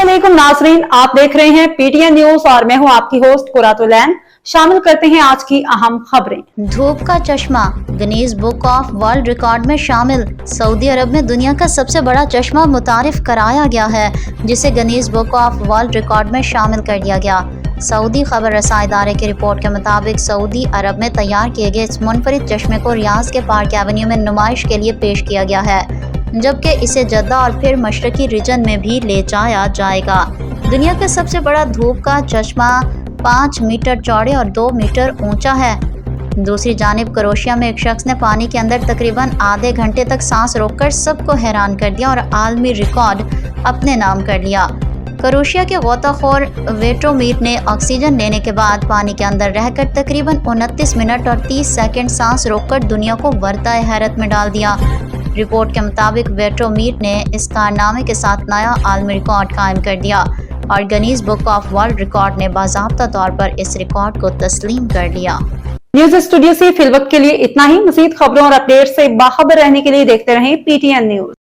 अस्सलामुअलैकुम नाजरीन, आप देख रहे हैं पीटीएन न्यूज और मैं हूं आपकी होस्ट कुरातुलैन। शामिल करते हैं आज की अहम खबरें। धूप का चश्मा Guinness book of world record में शामिल। सऊदी अरब में दुनिया का सबसे बड़ा चश्मा मुतारिफ कराया गया है, जिसे Guinness book of world record में शामिल कर दिया गया। सऊदी खबर रसाई इदारे की रिपोर्ट के मुताबिक सऊदी अरब में तैयार किए गए इस मुनफरिद चश्मे को रियाज के पार्क एवेन्यू में नुमाइश के लिए पेश किया गया है, जबकि इसे जद्दा और फिर मशरकी रीजन में भी ले जाया जाएगा। दुनिया का सबसे बड़ा धूप का चश्मा 5 मीटर चौड़े और 2 मीटर ऊंचा है। दूसरी जानिब क्रोएशिया में एक शख्स ने पानी के अंदर तकरीबन आधे घंटे तक सांस रोककर सबको हैरान कर दिया और आलमी रिकॉर्ड अपने नाम कर लिया। क्रोएशिया के गोताखोर वेट्रोमीर ने ऑक्सीजन लेने के बाद पानी के अंदर रहकर तकरीबन 29 मिनट और 30 सेकंड सांस रोककर दुनिया को वर्ताए हैरत में डाल दिया। रिपोर्ट के मुताबिक वेट्रोमीर ने इस कारनामे के साथ नया आलमी रिकॉर्ड कायम कर दिया और Guinness book of world record ने बाज़ाब्ता तौर पर इस रिकॉर्ड को तस्लीम कर लिया। न्यूज स्टूडियो से फिलवक्त के लिए इतना ही। मज़ीद खबरों और अपडेट से बाखबर रहने के लिए देखते रहें पीटीएन न्यूज।